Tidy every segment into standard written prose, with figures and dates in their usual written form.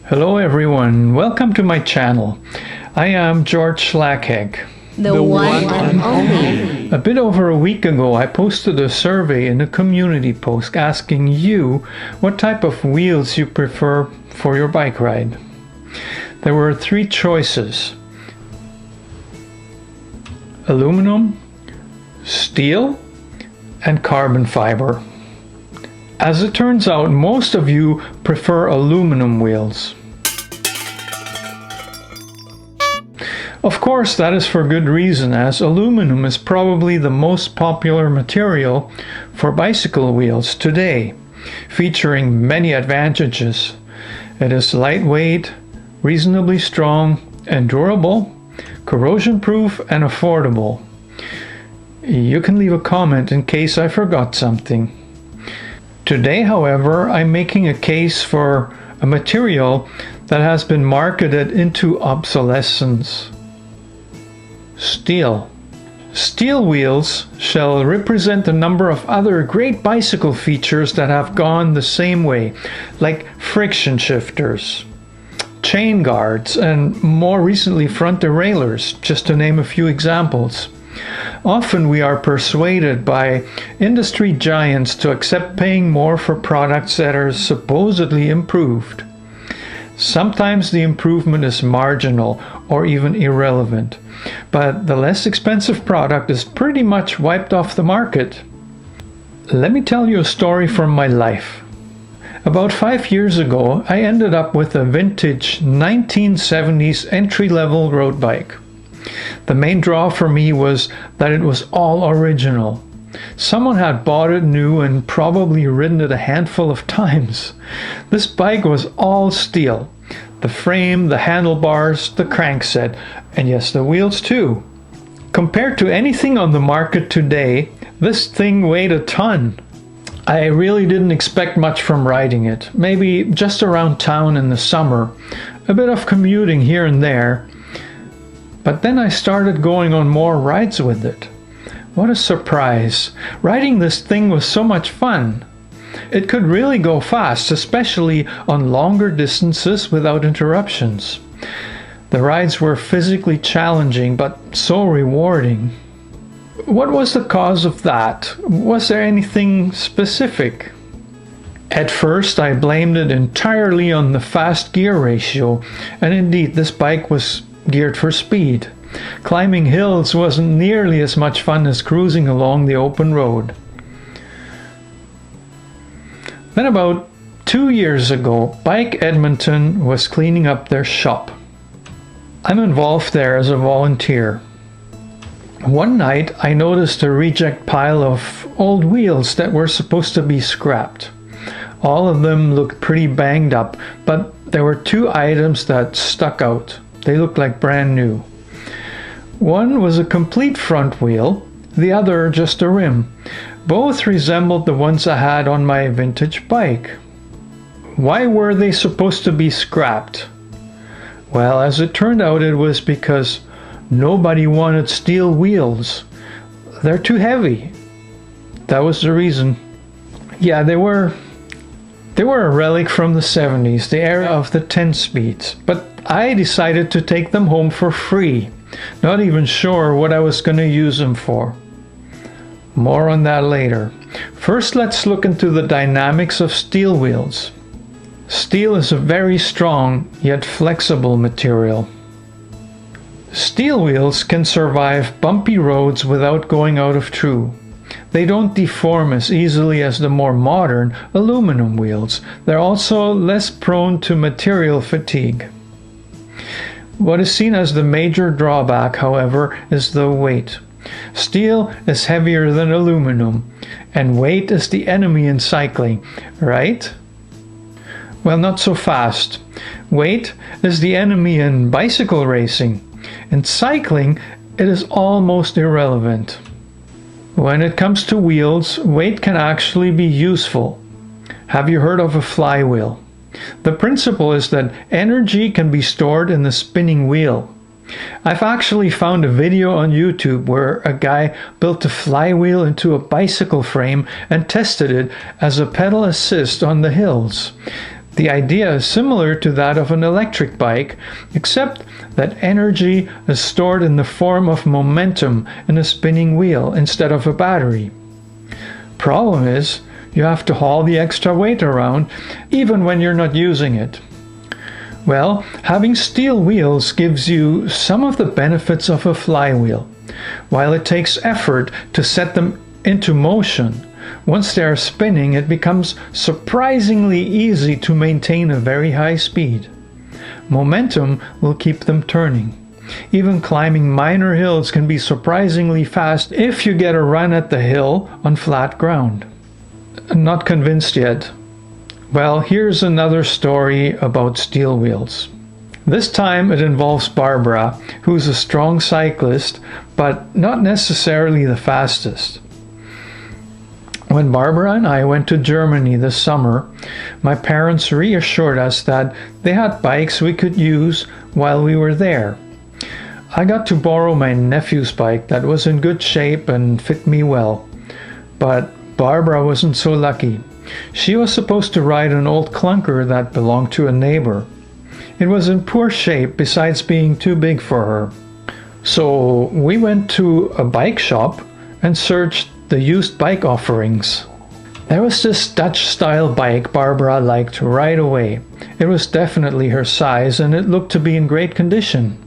Hello everyone, welcome to my channel. I am George Schlackheg. The one and only. A bit over a week ago I posted a survey in a community post asking you what type of wheels you prefer for your bike ride. There were three choices: aluminum, steel, and carbon fiber. As it turns out, most of you prefer aluminum wheels. Of course, that is for good reason, as aluminum is probably the most popular material for bicycle wheels today, featuring many advantages. It is lightweight, reasonably strong and durable, corrosion-proof and affordable. You can leave a comment in case I forgot something. Today, however, I'm making a case for a material that has been marketed into obsolescence: steel. Steel wheels shall represent a number of other great bicycle features that have gone the same way, like friction shifters, chain guards, and more recently front derailleurs, just to name a few examples. Often we are persuaded by industry giants to accept paying more for products that are supposedly improved. Sometimes the improvement is marginal or even irrelevant, but the less expensive product is pretty much wiped off the market. Let me tell you a story from my life. About 5 years ago, I ended up with a vintage 1970s entry-level road bike. The main draw for me was that it was all original. Someone had bought it new and probably ridden it a handful of times. This bike was all steel. The frame, the handlebars, the crankset, and yes, the wheels too. Compared to anything on the market today, this thing weighed a ton. I really didn't expect much from riding it. Maybe just around town in the summer, a bit of commuting here and there. But then I started going on more rides with it. What a surprise! Riding this thing was so much fun. It could really go fast, especially on longer distances without interruptions. The rides were physically challenging, but so rewarding. What was the cause of that? Was there anything specific? At first, I blamed it entirely on the fast gear ratio, and indeed this bike was geared for speed. Climbing hills wasn't nearly as much fun as cruising along the open road. Then about 2 years ago, Bike Edmonton was cleaning up their shop. I'm involved there as a volunteer. One night I noticed a reject pile of old wheels that were supposed to be scrapped. All of them looked pretty banged up, but there were two items that stuck out. They looked like brand new. One was a complete front wheel, the other just a rim. Both resembled the ones I had on my vintage bike. Why were they supposed to be scrapped? Well, as it turned out, it was because nobody wanted steel wheels. They're too heavy. That was the reason. Yeah, they were a relic from the 70s, the era of the 10 speeds. But I decided to take them home for free, not even sure what I was going to use them for. More on that later. First, let's look into the dynamics of steel wheels. Steel is a very strong yet flexible material. Steel wheels can survive bumpy roads without going out of true. They don't deform as easily as the more modern aluminum wheels. They're also less prone to material fatigue. What is seen as the major drawback, however, is the weight. Steel is heavier than aluminum, and weight is the enemy in cycling, right? Well, not so fast. Weight is the enemy in bicycle racing. In cycling, it is almost irrelevant. When it comes to wheels, weight can actually be useful. Have you heard of a flywheel? The principle is that energy can be stored in the spinning wheel. I've actually found a video on YouTube where a guy built a flywheel into a bicycle frame and tested it as a pedal assist on the hills. The idea is similar to that of an electric bike, except that energy is stored in the form of momentum in a spinning wheel instead of a battery. Problem is, you have to haul the extra weight around even when you're not using it. Well, having steel wheels gives you some of the benefits of a flywheel. While it takes effort to set them into motion, once they are spinning, it becomes surprisingly easy to maintain a very high speed. Momentum will keep them turning. Even climbing minor hills can be surprisingly fast if you get a run at the hill on flat ground. Not convinced yet? Well, here's another story about steel wheels. This time it involves Barbara, who's a strong cyclist, but not necessarily the fastest. When Barbara and I went to Germany this summer, my parents reassured us that they had bikes we could use while we were there. I got to borrow my nephew's bike that was in good shape and fit me well, but Barbara wasn't so lucky. She was supposed to ride an old clunker that belonged to a neighbor. It was in poor shape besides being too big for her. So we went to a bike shop and searched the used bike offerings. There was this Dutch-style bike Barbara liked right away. It was definitely her size and it looked to be in great condition.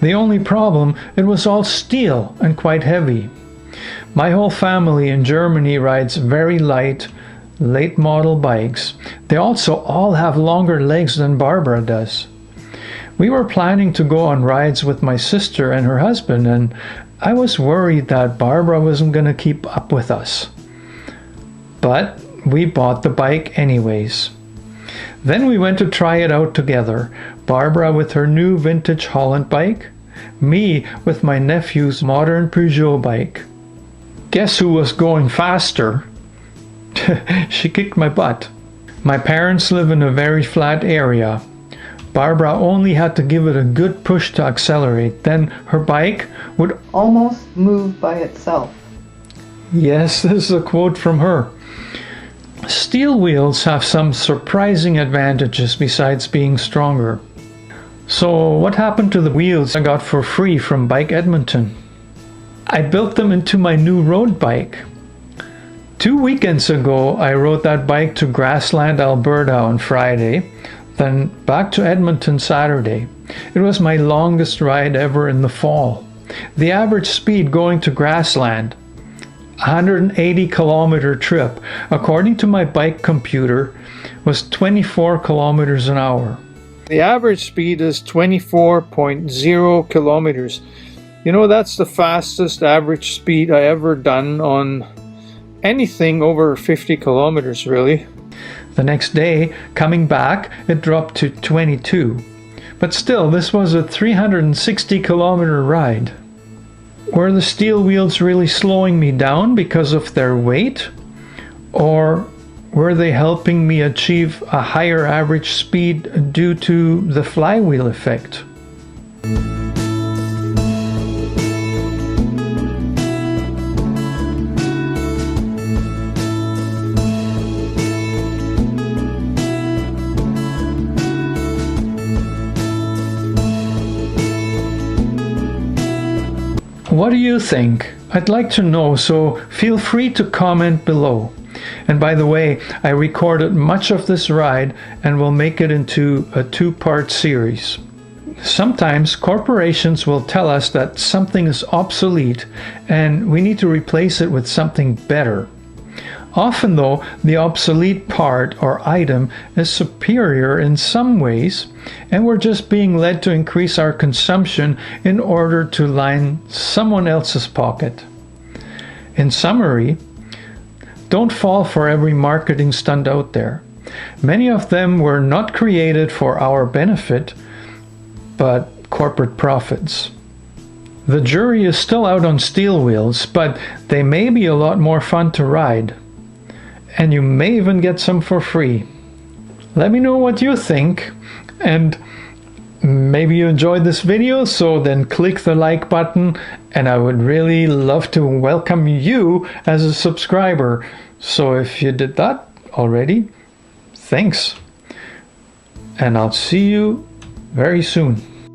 The only problem, it was all steel and quite heavy. My whole family in Germany rides very light, late model bikes. They also all have longer legs than Barbara does. We were planning to go on rides with my sister and her husband, and I was worried that Barbara wasn't going to keep up with us. But we bought the bike anyways. Then we went to try it out together. Barbara with her new vintage Holland bike, me with my nephew's modern Peugeot bike. Guess who was going faster? She kicked my butt. My parents live in a very flat area. Barbara only had to give it a good push to accelerate, then her bike would almost move by itself. Yes, this is a quote from her. Steel wheels have some surprising advantages besides being stronger. So what happened to the wheels I got for free from Bike Edmonton? I built them into my new road bike. 2 weekends ago, I rode that bike to Grassland, Alberta on Friday, then back to Edmonton Saturday. It was my longest ride ever in the fall. The average speed going to Grassland, 180 kilometer trip, according to my bike computer, was 24 kilometers an hour. The average speed is 24.0 kilometers. You know, that's the fastest average speed I ever done on anything over 50 kilometers, really. The next day, coming back, it dropped to 22. But still, this was a 360 kilometer ride. Were the steel wheels really slowing me down because of their weight? Or were they helping me achieve a higher average speed due to the flywheel effect? What do you think? I'd like to know, so feel free to comment below. And by the way, I recorded much of this ride and will make it into a 2-part series. Sometimes corporations will tell us that something is obsolete and we need to replace it with something better. Often though, the obsolete part or item is superior in some ways, and we're just being led to increase our consumption in order to line someone else's pocket. In summary, don't fall for every marketing stunt out there. Many of them were not created for our benefit, but corporate profits. The jury is still out on steel wheels, but they may be a lot more fun to ride. And you may even get some for free. Let me know what you think, and maybe you enjoyed this video, so then click the like button, and I would really love to welcome you as a subscriber. So if you did that already, thanks. and I'll see you very soon.